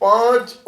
5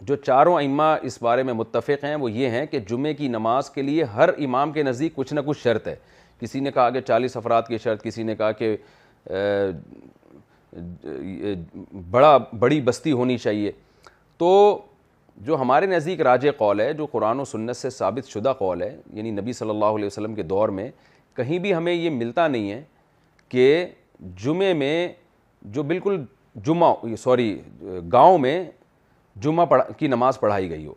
جو چاروں ائمہ اس بارے میں متفق ہیں وہ یہ ہیں کہ جمعے کی نماز کے لیے ہر امام کے نزدیک کچھ نہ کچھ شرط ہے. کسی نے کہا کہ 40 افراد کی شرط, کسی نے کہا کہ بڑی بستی ہونی چاہیے. تو جو ہمارے نزدیک راجح قول ہے, جو قرآن و سنت سے ثابت شدہ قول ہے, یعنی نبی صلی اللہ علیہ وسلم کے دور میں کہیں بھی ہمیں یہ ملتا نہیں ہے کہ جمعے میں جو بالکل گاؤں میں جمعہ کی نماز پڑھائی گئی ہو.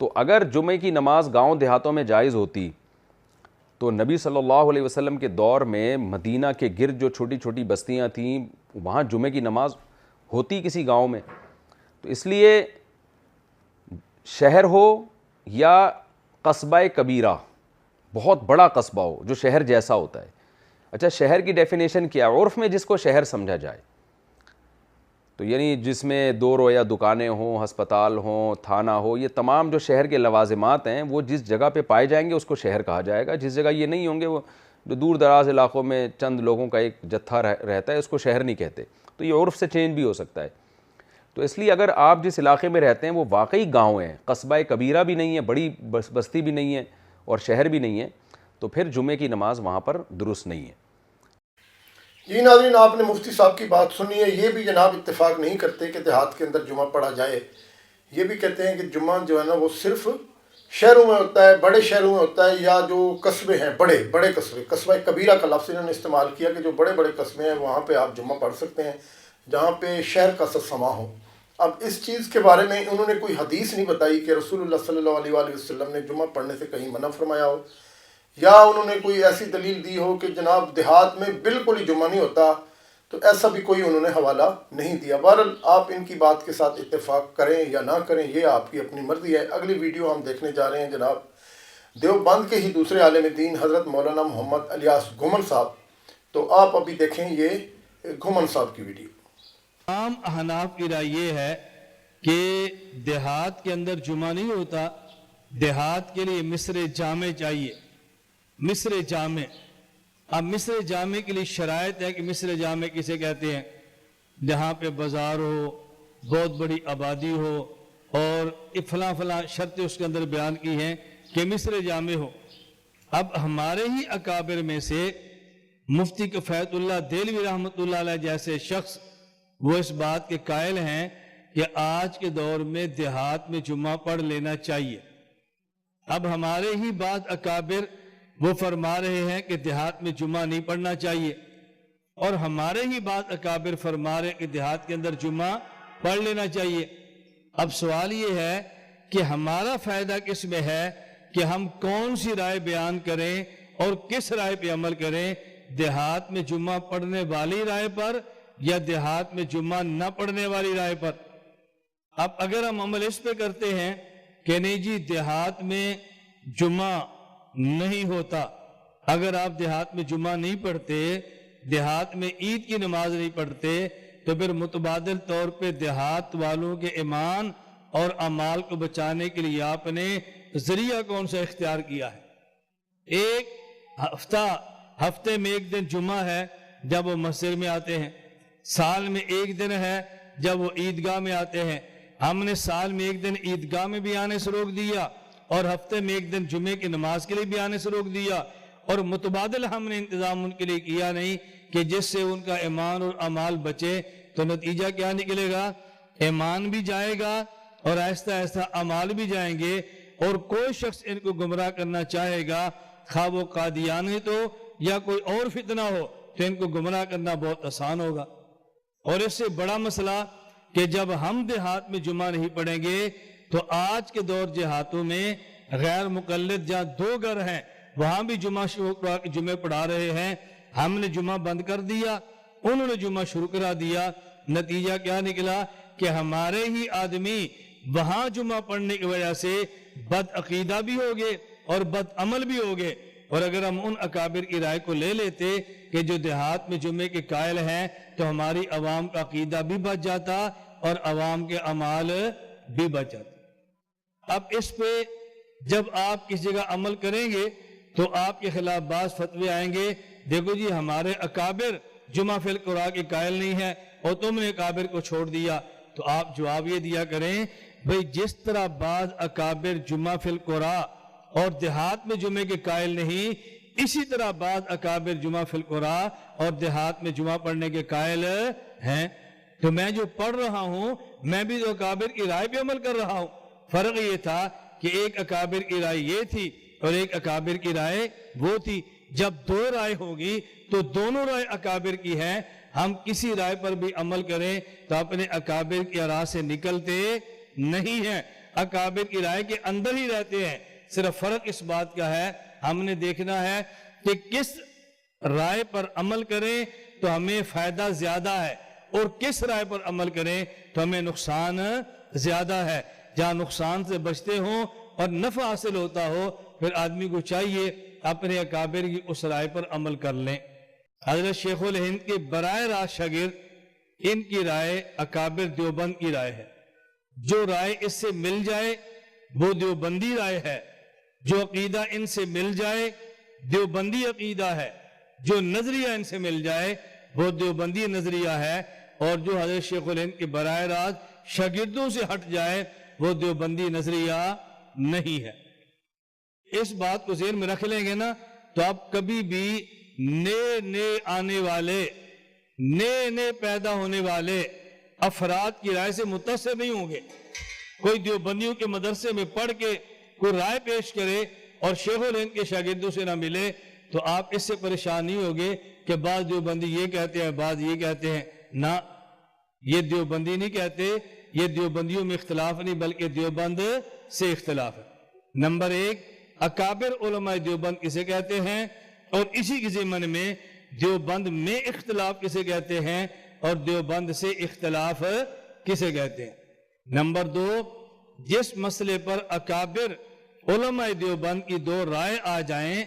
تو اگر جمعے کی نماز گاؤں دیہاتوں میں جائز ہوتی تو نبی صلی اللہ علیہ وسلم کے دور میں مدینہ کے گرد جو چھوٹی چھوٹی بستیاں تھیں وہاں جمعے کی نماز ہوتی کسی گاؤں میں. تو اس لیے شہر ہو یا قصبہ کبیرہ, بہت بڑا قصبہ ہو جو شہر جیسا ہوتا ہے. اچھا, شہر کی ڈیفینیشن کیا ہے؟ عرف میں جس کو شہر سمجھا جائے, تو یعنی جس میں 2 رویا دکانیں ہوں, ہسپتال ہوں, تھانہ ہو, یہ تمام جو شہر کے لوازمات ہیں وہ جس جگہ پہ پائے جائیں گے اس کو شہر کہا جائے گا. جس جگہ یہ نہیں ہوں گے, وہ جو دور دراز علاقوں میں چند لوگوں کا ایک جتھا رہتا ہے, اس کو شہر نہیں کہتے. تو یہ عرف سے چینج بھی ہو سکتا ہے. تو اس لیے اگر آپ جس علاقے میں رہتے ہیں وہ واقعی گاؤں ہیں, قصبہ کبیرہ بھی نہیں ہے, بڑی بستی بھی نہیں ہے اور شہر بھی نہیں ہے, تو پھر جمعے کی نماز وہاں پر درست نہیں ہے. جی ناظرین, آپ نے مفتی صاحب کی بات سنی ہے. یہ بھی جناب اتفاق نہیں کرتے کہ دیہات کے اندر جمعہ پڑھا جائے. یہ بھی کہتے ہیں کہ جمعہ جو ہے نا وہ صرف شہروں میں ہوتا ہے, بڑے شہروں میں ہوتا ہے, یا جو قصبے ہیں بڑے قصبے, قصبہ کبیرہ کا لفظ انہوں نے استعمال کیا کہ جو بڑے قصبے ہیں وہاں پہ آپ جمعہ پڑھ سکتے ہیں جہاں پہ شہر کا سما ہو. اب اس چیز کے بارے میں انہوں نے کوئی حدیث نہیں بتائی کہ رسول اللہ صلی اللہ علیہ وآلہ وسلم نے جمعہ پڑھنے سے کہیں منع فرمایا ہو, یا انہوں نے کوئی ایسی دلیل دی ہو کہ جناب دیہات میں بالکل ہی جمعہ نہیں ہوتا. تو ایسا بھی کوئی انہوں نے حوالہ نہیں دیا. بہرحال آپ ان کی بات کے ساتھ اتفاق کریں یا نہ کریں یہ آپ کی اپنی مرضی ہے. اگلی ویڈیو ہم دیکھنے جا رہے ہیں جناب دیوبند کے ہی دوسرے عالم دین حضرت مولانا محمد الیاس گھمن صاحب. تو آپ ابھی دیکھیں یہ گھمن صاحب کی ویڈیو. عام احناف کی رائے یہ ہے کہ دیہات کے اندر جمعہ نہیں ہوتا, دیہات کے لیے مصر جامع چاہیے. مصر جامع, اب مصر جامع کے لیے شرائط ہے کہ مصر جامع کسے کہتے ہیں؟ جہاں پہ بازار ہو, بہت بڑی آبادی ہو, اور فلاں شرطیں اس کے اندر بیان کی ہیں کہ مصر جامع ہو. اب ہمارے ہی اکابر میں سے مفتی کفایت اللہ دہلوی رحمۃ اللہ علیہ جیسے شخص وہ اس بات کے قائل ہیں کہ آج کے دور میں دیہات میں جمعہ پڑھ لینا چاہیے. اب ہمارے ہی بعض اکابر وہ فرما رہے ہیں کہ دیہات میں جمعہ نہیں پڑھنا چاہیے, اور ہمارے ہی بعض اکابر فرما رہے ہیں کہ دیہات کے اندر جمعہ پڑھ لینا چاہیے. اب سوال یہ ہے کہ ہمارا فائدہ کس میں ہے کہ ہم کون سی رائے بیان کریں اور کس رائے پہ عمل کریں, دیہات میں جمعہ پڑھنے والی رائے پر یا دیہات میں جمعہ نہ پڑھنے والی رائے پر. اب اگر ہم عمل اس پہ کرتے ہیں کہ نہیں جی دیہات میں جمعہ نہیں ہوتا, اگر آپ دیہات میں جمعہ نہیں پڑھتے, دیہات میں عید کی نماز نہیں پڑھتے, تو پھر متبادل طور پہ دیہات والوں کے ایمان اور اعمال کو بچانے کے لیے آپ نے ذریعہ کون سا اختیار کیا ہے؟ ایک ہفتے میں ایک دن جمعہ ہے جب وہ مسجد میں آتے ہیں, سال میں ایک دن ہے جب وہ عیدگاہ میں آتے ہیں. ہم نے سال میں ایک دن عیدگاہ میں بھی آنے سے روک دیا اور ہفتے میں ایک دن جمعے کی نماز کے لیے بھی آنے سے روک دیا, اور متبادل ہم نے انتظام ان کے لیے کیا نہیں کہ جس سے ان کا ایمان اور اعمال بچے. تو نتیجہ کیا نکلے گا؟ ایمان بھی جائے گا اور آہستہ آہستہ اعمال بھی جائیں گے, اور کوئی شخص ان کو گمراہ کرنا چاہے گا, خواہ وہ قادیانی تو یا کوئی اور فتنہ ہو, تو ان کو گمراہ کرنا بہت آسان ہوگا. اور اس سے بڑا مسئلہ کہ جب ہم دیہات میں جمعہ نہیں پڑھیں گے تو آج کے دور دیہاتوں میں غیر مقلد جہاں 2 گھر ہیں وہاں بھی جمعے پڑھا رہے ہیں. ہم نے جمعہ بند کر دیا, انہوں نے جمعہ شروع کرا دیا. نتیجہ کیا نکلا کہ ہمارے ہی آدمی وہاں جمعہ پڑھنے کی وجہ سے بد عقیدہ بھی ہو گئے اور بد عمل بھی ہو گئے. اور اگر ہم ان اکابر کی رائے کو لے لیتے کہ جو دیہات میں جمعے کے قائل ہیں تو ہماری عوام کا عقیدہ بھی بچ جاتا اور عوام کے اعمال بھی بچ جاتے. اب اس پہ جب آپ کسی جگہ عمل کریں گے تو آپ کے خلاف بعض فتوے آئیں گے, دیکھو جی ہمارے اکابر جمعہ فی القرآن کے قائل نہیں ہے اور تم نے اکابر کو چھوڑ دیا. تو آپ جواب یہ دیا کریں بھئی جس طرح بعض اکابر جمعہ فی القرآ اور دیہات میں جمعے کے قائل نہیں، اسی طرح بعض اکابر جمعہ فی القرآ اور دیہات میں جمعہ پڑھنے کے قائل ہیں۔ تو میں جو پڑھ رہا ہوں میں بھی تو اکابر کی رائے پہ عمل کر رہا ہوں۔ فرق یہ تھا کہ ایک اکابر کی رائے یہ تھی اور ایک اکابر کی رائے وہ تھی۔ جب دو رائے ہوگی تو دونوں رائے اکابر کی ہیں، ہم کسی رائے پر بھی عمل کریں تو اپنے اکابر کی راہ سے نکلتے نہیں ہیں، اکابر کی رائے کے اندر ہی رہتے ہیں۔ صرف فرق اس بات کا ہے، ہم نے دیکھنا ہے کہ کس رائے پر عمل کریں تو ہمیں فائدہ زیادہ ہے اور کس رائے پر عمل کریں تو ہمیں نقصان زیادہ ہے۔ جہاں نقصان سے بچتے ہوں اور نفع حاصل ہوتا ہو پھر آدمی کو چاہیے اپنے اکابر کی اس رائے پر عمل کر لیں۔ حضرت شیخ الہند کے براہ راست شاگرد، ان کی رائے اکابر دیوبند کی رائے ہے۔ جو رائے اس سے مل جائے وہ دیوبندی رائے ہے، جو عقیدہ ان سے مل جائے دیوبندی عقیدہ ہے، جو نظریہ ان سے مل جائے وہ دیوبندی نظریہ ہے، اور جو حضرت شیخ الہند کے براہ راست شاگردوں سے ہٹ جائے وہ دیوبندی نظریہ نہیں ہے۔ اس بات کو ذہن میں رکھ لیں گے نا تو آپ کبھی بھی نئے آنے والے، نئے پیدا ہونے والے افراد کی رائے سے متاثر نہیں ہوں گے۔ کوئی دیوبندیوں کے مدرسے میں پڑھ کے کوئی رائے پیش کرے اور شیخ الہند کے شاگردوں سے نہ ملے تو آپ اس سے پریشان نہیں ہوگے کہ بعض دیوبندی یہ کہتے ہیں بعض یہ کہتے ہیں۔ نہ، یہ دیوبندی نہیں کہتے، یہ دیوبندیوں میں اختلاف نہیں بلکہ دیوبند سے اختلاف ہے۔ نمبر ایک، اکابر علماء دیوبند کسے کہتے ہیں اور اسی کے ضمن میں دیوبند میں اختلاف کسے کہتے ہیں اور دیوبند سے اختلاف کسے کہتے ہیں۔ نمبر دو، جس مسئلے پر اکابر علماء دیوبند کی دو رائے آ جائیں،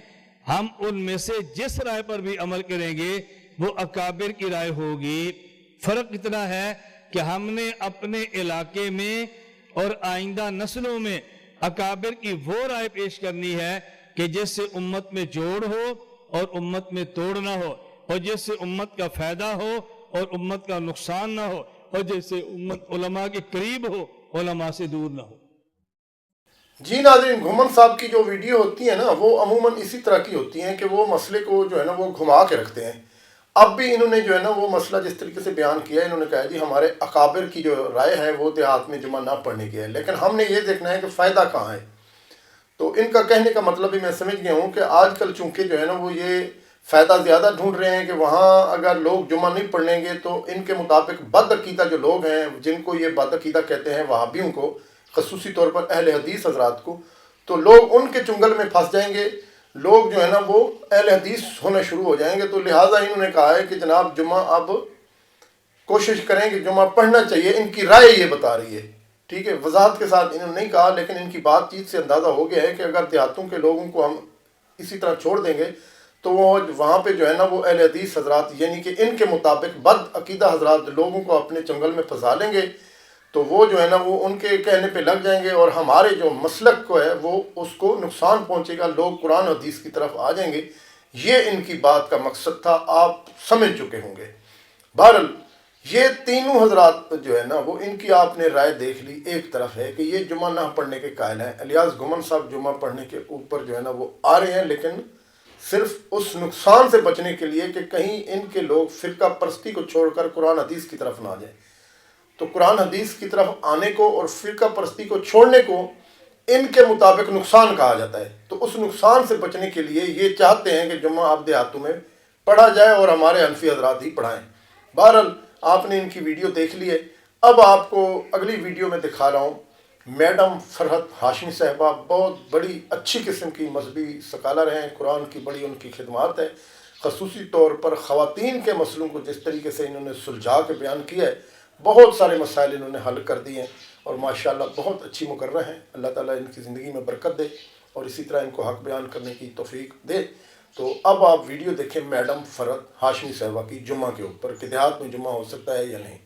ہم ان میں سے جس رائے پر بھی عمل کریں گے وہ اکابر کی رائے ہوگی۔ فرق اتنا ہے کہ ہم نے اپنے علاقے میں اور آئندہ نسلوں میں اکابر کی وہ رائے پیش کرنی ہے کہ جس سے امت میں جوڑ ہو اور امت میں توڑ نہ ہو، اور جس سے امت کا فائدہ ہو اور امت کا نقصان نہ ہو، اور جس سے امت علماء کے قریب ہو علماء سے دور نہ ہو۔ جی ناظرین، گھومن صاحب کی جو ویڈیو ہوتی ہے نا وہ عموماً اسی طرح کی ہوتی ہیں کہ وہ مسئلے کو جو ہے نا وہ گھما کے رکھتے ہیں۔ اب بھی انہوں نے جو ہے نا وہ مسئلہ جس طریقے سے بیان کیا ہے، انہوں نے کہا جی ہمارے اکابر کی جو رائے ہے وہ دیہات میں جمعہ نہ پڑھنے کی ہے، لیکن ہم نے یہ دیکھنا ہے کہ فائدہ کہاں ہے۔ تو ان کا کہنے کا مطلب بھی میں سمجھ گیا ہوں کہ آج کل چونکہ جو ہے نا وہ یہ فائدہ زیادہ ڈھونڈ رہے ہیں کہ وہاں اگر لوگ جمعہ نہیں پڑھ لیں گے تو ان کے مطابق بد عقیدہ جو لوگ ہیں، جن کو یہ بد عقیدہ کہتے ہیں وہابیوں کو، خصوصی طور پر اہل حدیث حضرات کو، تو لوگ ان کے چنگل میں پھنس جائیں گے، لوگ جو ہے نا وہ اہل حدیث ہونا شروع ہو جائیں گے۔ تو لہٰذا انہوں نے کہا ہے کہ جناب جمعہ اب کوشش کریں کہ جمعہ پڑھنا چاہیے، ان کی رائے یہ بتا رہی ہے، ٹھیک ہے۔ وضاحت کے ساتھ انہوں نے نہیں کہا، لیکن ان کی بات چیت سے اندازہ ہو گیا ہے کہ اگر دیہاتوں کے لوگوں کو ہم اسی طرح چھوڑ دیں گے تو وہ وہاں پہ جو ہے نا وہ اہل حدیث حضرات یعنی کہ ان کے مطابق بد عقیدہ حضرات لوگوں کو اپنے چنگل میں پھنسا لیں گے، تو وہ جو ہے نا وہ ان کے کہنے پہ لگ جائیں گے اور ہمارے جو مسلک کو ہے وہ اس کو نقصان پہنچے گا، لوگ قرآن حدیث کی طرف آ جائیں گے۔ یہ ان کی بات کا مقصد تھا، آپ سمجھ چکے ہوں گے۔ بہرحال یہ تینوں حضرات جو ہے نا وہ ان کی آپ نے رائے دیکھ لی۔ ایک طرف ہے کہ یہ جمعہ نہ پڑھنے کے قائل ہیں، الیاس گھومن صاحب جمعہ پڑھنے کے اوپر جو ہے نا وہ آ رہے ہیں، لیکن صرف اس نقصان سے بچنے کے لیے کہ کہیں ان کے لوگ فرقہ پرستی کو چھوڑ کر قرآن حدیث کی طرف نہ آ جائیں۔ تو قرآن حدیث کی طرف آنے کو اور فرقہ پرستی کو چھوڑنے کو ان کے مطابق نقصان کہا جاتا ہے۔ تو اس نقصان سے بچنے کے لیے یہ چاہتے ہیں کہ جمعہ آپ دیہاتوں میں پڑھا جائے اور ہمارے حنفی حضرات ہی پڑھائیں۔ بہرحال آپ نے ان کی ویڈیو دیکھ لی ہے، اب آپ کو اگلی ویڈیو میں دکھا رہا ہوں میڈم فرحت ہاشمی صاحبہ، بہت بڑی اچھی قسم کی مذہبی سکالر ہیں، قرآن کی بڑی ان کی خدمات ہے، خصوصی طور پر خواتین کے مسئلوں کو جس طریقے سے انہوں نے سلجھا کے بیان کیا ہے، بہت سارے مسائل انہوں نے حل کر دیے ہیں اور ماشاءاللہ بہت اچھی مقررہ ہیں۔ اللہ تعالیٰ ان کی زندگی میں برکت دے اور اسی طرح ان کو حق بیان کرنے کی توفیق دے۔ تو اب آپ ویڈیو دیکھیں میڈم فرحت ہاشمی صاحبہ کی جمعہ کے اوپر کہ دیہات میں جمعہ ہو سکتا ہے یا نہیں۔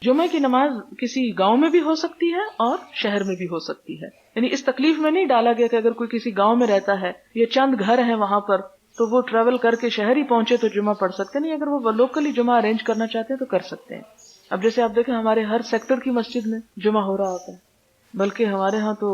جمعہ کی نماز کسی گاؤں میں بھی ہو سکتی ہے اور شہر میں بھی ہو سکتی ہے، یعنی اس تکلیف میں نہیں ڈالا گیا کہ اگر کوئی کسی گاؤں میں رہتا ہے یا چند گھر ہیں وہاں پر تو وہ ٹریول کر کے شہر ہی پہنچے تو جمعہ پڑھ سکتے نہیں، اگر وہ لوکلی جمعہ ارینج کرنا چاہتے ہیں تو کر سکتے ہیں۔ اب جیسے آپ دیکھیں ہمارے ہر سیکٹر کی مسجد میں جمعہ ہو رہا ہوتا ہے، بلکہ ہمارے ہاں تو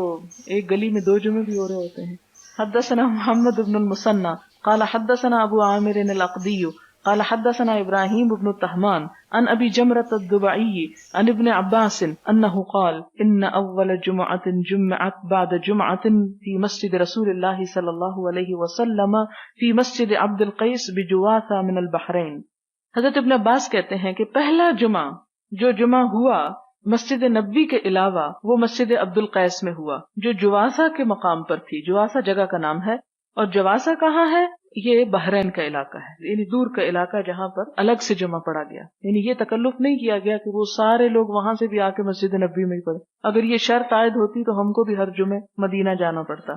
ایک گلی میں 2 جمعے بھی ہو رہے ہوتے ہیں۔ حدثنا محمد بن المثنى قال حدثنا ابو عامر العقدي قال حدثنا ابراهيم بن الطهمان عن ابي جمرة الضبعي عن ابن عباس انه قال ان اول جمعة جمعت بعد جمعة في مسجد رسول الله صلى الله عليه وسلم في مسجد عبد القيس بجواثة من البحرين۔ حضرت ابن عباس کہتے ہیں کہ پہلا جمعہ جو جمعہ ہوا مسجد نبوی کے علاوہ وہ مسجد عبد القیس میں ہوا جو جواسا کے مقام پر تھی۔ جواسا جگہ کا نام ہے، اور جواسا کہاں ہے؟ یہ بحرین کا علاقہ ہے، یعنی دور کا علاقہ جہاں پر الگ سے جمعہ پڑھا گیا۔ یعنی یہ تکلف نہیں کیا گیا کہ وہ سارے لوگ وہاں سے بھی آ کے مسجد نبوی میں ہی پڑھے۔ اگر یہ شرط عائد ہوتی تو ہم کو بھی ہر جمعے مدینہ جانا پڑتا۔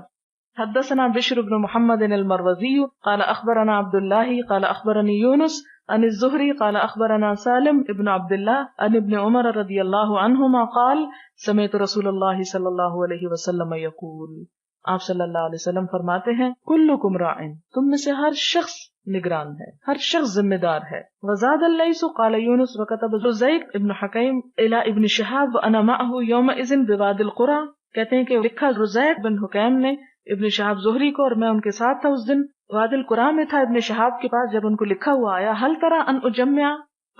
حدثنا بشر بن محمد المروزی قال اخبرنا عبد الله قال اخبرني يونس عن الزهري قال اخبرنا سالم ابن عبد الله عن ابن عمر رضی اللہ عنہما قال سمعت رسول اللہ صلی اللہ علیہ وسلم یقول، آپ صلی اللہ علیہ وسلم فرماتے ہیں کلکم راعن، تم میں سے ہر شخص نگران ہے، ہر شخص ذمہ دار ہے۔ وزاد اللیث قال یونس وكتب زیق ابن حکیم الى ابن شہاب وانا معه یومئذ بواد القرى، کہتے ہیں کہ لکھا رزیق بن حکیم نے ابن شہاب زہری کو، اور میں ان کے ساتھ تھا اس دن واد القرى میں تھا ابن شہاب کے پاس۔ جب ان کو لکھا ہوا آیا هل ترى ان اجمع،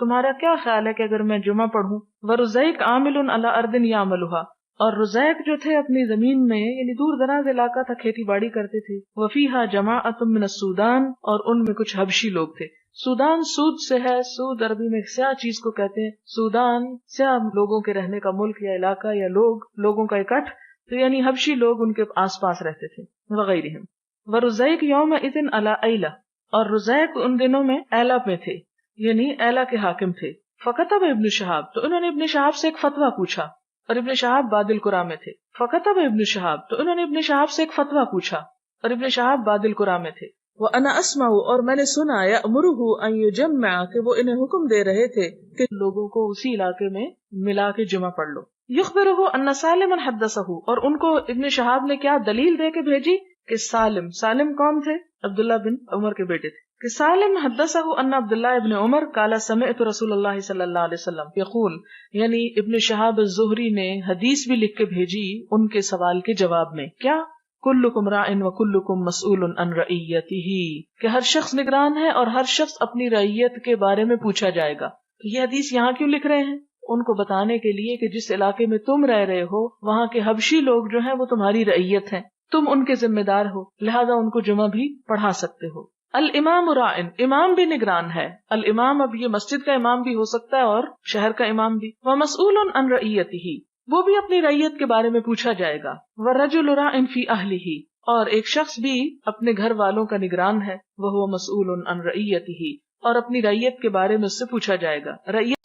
تمہارا کیا خیال ہے کہ اگر میں جمعہ پڑھوں؟ ورزیق عامل علی ارض یعملها، اور رزیق جو تھے اپنی زمین میں، یعنی دور دراز علاقہ تھا، کھیتی باڑی کرتے تھے۔ وفیہا جماعت من السودان، اور ان میں کچھ حبشی لوگ تھے۔ سودان سود سے ہے، سود عربی میں سیاہ چیز کو کہتے ہیں۔ سودان سیاہ لوگوں کے رہنے کا ملک یا علاقہ یا لوگوں کا اکٹھ، تو یعنی حبشی لوگ ان کے آس پاس رہتے تھے وغیرہ۔ ورزیق یومئذ علی ایلہ، اور رزیق ان دنوں میں ایلہ میں تھے، یعنی ایلہ کے حاکم تھے۔ فکتب ابن شہاب، تو انہوں نے ابن شہاب سے ایک فتویٰ پوچھا، اور ابن شہاب باد القرى میں تھے۔ فکتب ابن شہاب، تو انہوں نے ابن شہاب سے ایک فتویٰ پوچھا، اور ابن شہاب باد القرى میں تھے۔ وَأَنَا أَسْمَعُ، اور میں نے سنا، يَأْمُرُهُ أَن يُجَمِّعَ، کہ وہ انہیں حکم دے رہے تھے کہ لوگوں کو اسی علاقے میں ملا کے جمعہ پڑھ لو۔ يُخْبِرُهُ أَنَّ سَالِمًا حَدَّثَهُ، اور ان کو ابن شہاب نے کیا دلیل دے کے بھیجی کہ سالم کون تھے؟ عبداللہ بن عمر کے بیٹے تھے، کہ سالم حدثه ان عبداللہ ابن عمر قال سمعت رسول اللہ صلی اللہ علیہ وسلم یقول، یعنی ابن شہاب الزہری نے حدیث بھی لکھ کے بھیجی ان کے سوال کے جواب میں، کیا؟ کلکم راع وکلکم مسئول عن رعیتہ، کہ ہر شخص نگران ہے اور ہر شخص اپنی رعیت کے بارے میں پوچھا جائے گا۔ تو یہ حدیث یہاں کیوں لکھ رہے ہیں؟ ان کو بتانے کے لیے کہ جس علاقے میں تم رہ رہے ہو وہاں کے حبشی لوگ جو ہیں وہ تمہاری رعیت ہیں، تم ان کے ذمہ دار ہو، لہذا ان کو جمعہ بھی پڑھا سکتے ہو۔ الامام راعن، امام بھی نگران ہے۔ الامام، اب یہ مسجد کا امام بھی ہو سکتا ہے اور شہر کا امام بھی۔ ومسئول عن رعیتہ، وہ بھی اپنی رعیت کے بارے میں پوچھا جائے گا۔ والرجل راعن فی اہلہ، اور ایک شخص بھی اپنے گھر والوں کا نگران ہے۔ وہو مسئول عن رعیتہ، اور اپنی رعیت کے بارے میں اس سے پوچھا جائے گا۔ رعیت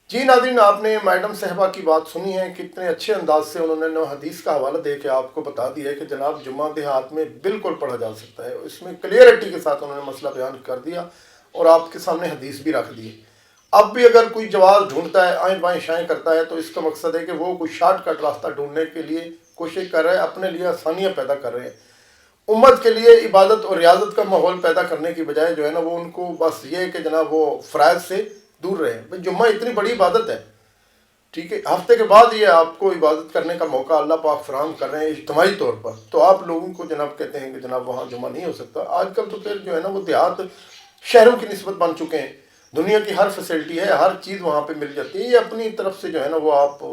جی ناظرین، آپ نے میڈم صاحبہ کی بات سنی ہے، کتنے اچھے انداز سے انہوں نے حدیث کا حوالہ دے کے آپ کو بتا دیا ہے کہ جناب جمعہ دیہات میں بالکل پڑھا جا سکتا ہے۔ اس میں کلیئرٹی کے ساتھ انہوں نے مسئلہ بیان کر دیا اور آپ کے سامنے حدیث بھی رکھ دی۔ اب بھی اگر کوئی جواز ڈھونڈتا ہے، آئیں بائیں شائیں کرتا ہے، تو اس کا مقصد ہے کہ وہ کوئی شارٹ کٹ راستہ ڈھونڈنے کے لیے کوشش کر رہے ہیں، اپنے لیے آسانیاں پیدا کر رہے ہیں۔ امت کے لیے عبادت اور ریاضت کا ماحول پیدا کرنے کی بجائے جو ہے نا، وہ ان کو بس یہ ہے کہ جناب وہ فرائض سے دور رہے۔ بھائی جمعہ اتنی بڑی عبادت ہے، ٹھیک ہے، ہفتے کے بعد یہ آپ کو عبادت کرنے کا موقع اللہ پاک فراہم کر رہے ہیں اجتماعی طور پر، تو آپ لوگوں کو جناب کہتے ہیں کہ جناب وہاں جمعہ نہیں ہو سکتا۔ آج کل تو پھر جو ہے نا وہ دیہات شہروں کی نسبت بن چکے ہیں، دنیا کی ہر فیسلٹی ہے، ہر چیز وہاں پہ مل جاتی ہے۔ یہ اپنی طرف سے جو ہے نا وہ آپ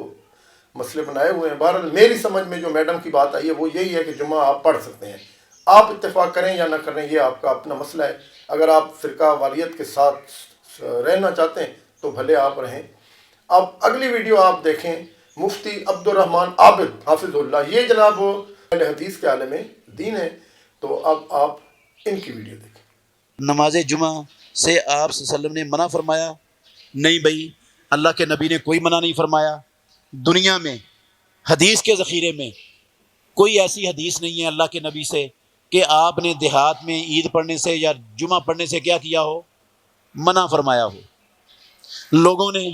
مسئلے بنائے ہوئے ہیں۔ بہرحال میری سمجھ میں جو میڈم کی بات آئی ہے وہ یہی ہے کہ جمعہ آپ پڑھ سکتے ہیں، آپ اتفاق کریں یا نہ کریں یہ آپ کا اپنا مسئلہ ہے۔ اگر آپ فرقہ واریت کے ساتھ رہنا چاہتے ہیں تو بھلے آپ رہیں۔ اب اگلی ویڈیو آپ دیکھیں، مفتی عبد الرحمن عابد حافظ اللہ، یہ جناب اہل حدیث کے عالم دین ہیں، تو اب آپ ان کی ویڈیو دیکھیں۔ نماز جمعہ سے آپ صلی اللہ علیہ وسلم نے منع فرمایا؟ نہیں بھائی، اللہ کے نبی نے کوئی منع نہیں فرمایا۔ دنیا میں حدیث کے ذخیرے میں کوئی ایسی حدیث نہیں ہے اللہ کے نبی سے کہ آپ نے دیہات میں عید پڑھنے سے یا جمعہ پڑھنے سے کیا کیا ہو، منع فرمایا ہو۔ لوگوں نے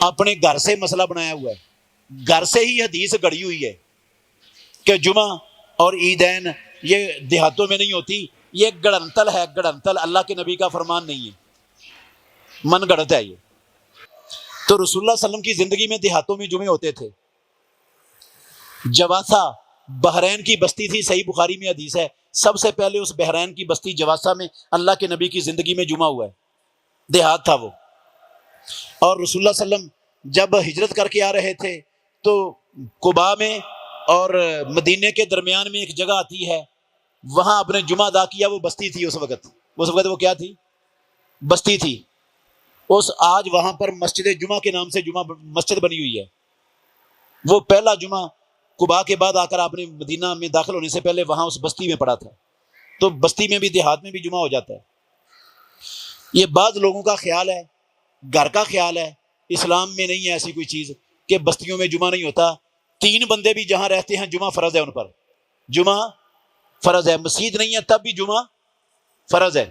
اپنے گھر سے مسئلہ بنایا ہوا ہے، گھر سے ہی حدیث گڑھی ہوئی ہے کہ جمعہ اور عیدین یہ دیہاتوں میں نہیں ہوتی، یہ گڑنتل ہے، گڑنتل، اللہ کے نبی کا فرمان نہیں ہے، من گڑت ہے یہ۔ تو رسول اللہ صلی اللہ علیہ وسلم کی زندگی میں دیہاتوں میں جمعے ہوتے تھے. جواسا بحرین کی بستی تھی, صحیح بخاری میں حدیث ہے, سب سے پہلے اس بحرین کی بستی جواسا میں اللہ کے نبی کی زندگی میں جمعہ ہوا ہے. دیہات تھا وہ. اور رسول اللہ صلی اللہ علیہ وسلم جب ہجرت کر کے آ رہے تھے تو قباء میں اور مدینے کے درمیان میں ایک جگہ آتی ہے, وہاں اپنے جمعہ ادا کیا. وہ بستی تھی اس وقت وہ کیا تھی؟ بستی تھی. آج وہاں پر مسجد جمعہ کے نام سے جمعہ مسجد بنی ہوئی ہے. وہ پہلا جمعہ قباء کے بعد آ کر آپ نے مدینہ میں داخل ہونے سے پہلے وہاں اس بستی میں پڑھا تھا. تو بستی میں بھی دیہات میں بھی جمعہ ہو جاتا ہے. یہ بعض لوگوں کا خیال ہے, گھر کا خیال ہے. اسلام میں نہیں ہے ایسی کوئی چیز کہ بستیوں میں جمعہ نہیں ہوتا. 3 بندے بھی جہاں رہتے ہیں جمعہ فرض ہے ان پر. جمعہ فرض ہے. مسجد نہیں ہے تب بھی جمعہ فرض ہے,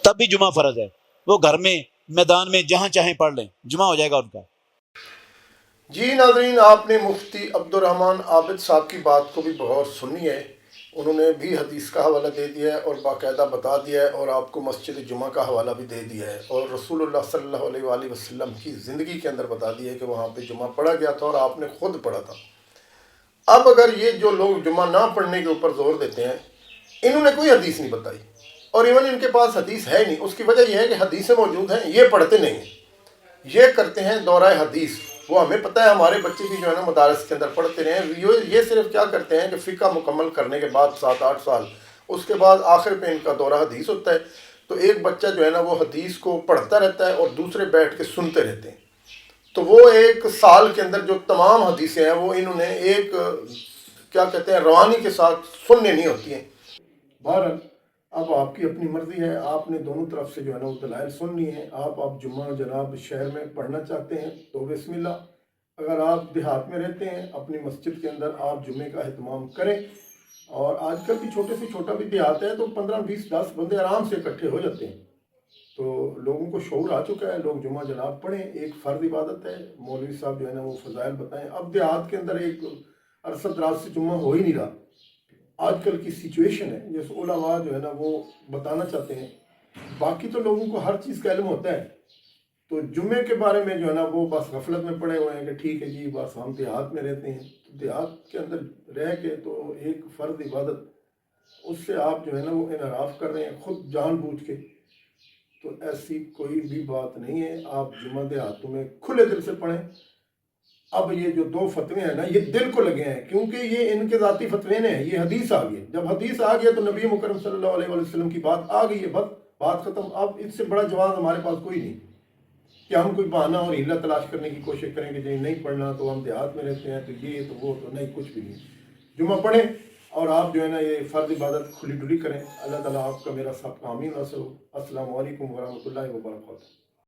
تب بھی جمعہ فرض ہے. وہ گھر میں میدان میں جہاں چاہیں پڑھ لیں, جمعہ ہو جائے گا ان کا. جی ناظرین, آپ نے مفتی عبد الرحمن عابد صاحب کی بات کو بھی بغور سنی ہے. انہوں نے بھی حدیث کا حوالہ دے دیا ہے اور باقاعدہ بتا دیا ہے, اور آپ کو مسجد جمعہ کا حوالہ بھی دے دیا ہے, اور رسول اللہ صلی اللہ علیہ وآلہ وسلم کی زندگی کے اندر بتا دیا ہے کہ وہاں پہ جمعہ پڑھا گیا تھا اور آپ نے خود پڑھا تھا. اب اگر یہ جو لوگ جمعہ نہ پڑھنے کے اوپر زور دیتے ہیں, انہوں نے کوئی حدیث نہیں بتائی, اور ایون ان کے پاس حدیث ہے نہیں. اس کی وجہ یہ ہے کہ حدیثیں موجود ہیں, یہ پڑھتے نہیں ہیں, یہ کرتے ہیں دورہ حدیث. وہ ہمیں پتہ ہے, ہمارے بچے بھی جو ہے نا مدارس کے اندر پڑھتے رہے ہیں. یہ صرف کیا کرتے ہیں کہ فقہ مکمل کرنے کے بعد 7-8 سال, اس کے بعد آخر پہ ان کا دورہ حدیث ہوتا ہے. تو ایک بچہ جو ہے نا وہ حدیث کو پڑھتا رہتا ہے اور دوسرے بیٹھ کے سنتے رہتے ہیں. تو وہ 1 سال کے اندر جو تمام حدیثیں ہیں وہ انہوں نے ایک کیا کہتے ہیں روانی کے ساتھ سننے نہیں ہوتی ہیں. بہرحال اب آپ کی اپنی مرضی ہے, آپ نے دونوں طرف سے جو ہے نا وہ دلائل سننی ہے. آپ جمعہ جناب شہر میں پڑھنا چاہتے ہیں تو بسم اللہ. اگر آپ دیہات میں رہتے ہیں, اپنی مسجد کے اندر آپ جمعے کا اہتمام کریں. اور آج کل بھی چھوٹے سے چھوٹا بھی دیہات ہے تو 15-20-10 بندے آرام سے اکٹھے ہو جاتے ہیں. تو لوگوں کو شعور آ چکا ہے, لوگ جمعہ جناب پڑھیں, ایک فرض عبادت ہے. مولوی صاحب جو ہے نا وہ فضائل بتائیں. اب دیہات کے اندر ایک عرصہ دراز سے جمعہ ہو ہی نہیں رہا. آج کل کی سچویشن ہے, جیسے علماء جو ہے نا وہ بتانا چاہتے ہیں. باقی تو لوگوں کو ہر چیز کا علم ہوتا ہے, تو جمعے کے بارے میں جو ہے نا وہ بس غفلت میں پڑے ہوئے ہیں کہ ٹھیک ہے جی بس ہم دیہات میں رہتے ہیں. دیہات کے اندر رہ کے تو ایک فرض عبادت, اس سے آپ جو ہے نا وہ انحراف کر رہے ہیں خود جان بوجھ کے. تو ایسی کوئی بھی بات نہیں ہے. آپ جمعہ دیہاتوں میں کھلے دل سے پڑھیں. اب یہ جو 2 فتوے ہیں نا یہ دل کو لگے ہیں, کیونکہ یہ ان کے ذاتی فتوے ہیں. یہ حدیث آ گئی, جب حدیث آ گیا تو نبی مکرم صلی اللہ علیہ وسلم کی بات آ گئی ہے, بس بات ختم. اب اس سے بڑا جواز ہمارے پاس کوئی نہیں کہ ہم کوئی بہانہ اور ہیلا تلاش کرنے کی کوشش کریں کہ نہیں پڑھنا تو ہم دیہات میں رہتے ہیں تو یہ تو وہ تو نہیں, کچھ بھی نہیں. جمعہ پڑھیں اور آپ جو ہے نا یہ فرض عبادت کھلی ڈلی کریں. اللہ تعالیٰ آپ کا میرا سب کا آمین. السلام علیکم ورحمۃ اللہ وبرکاتہ.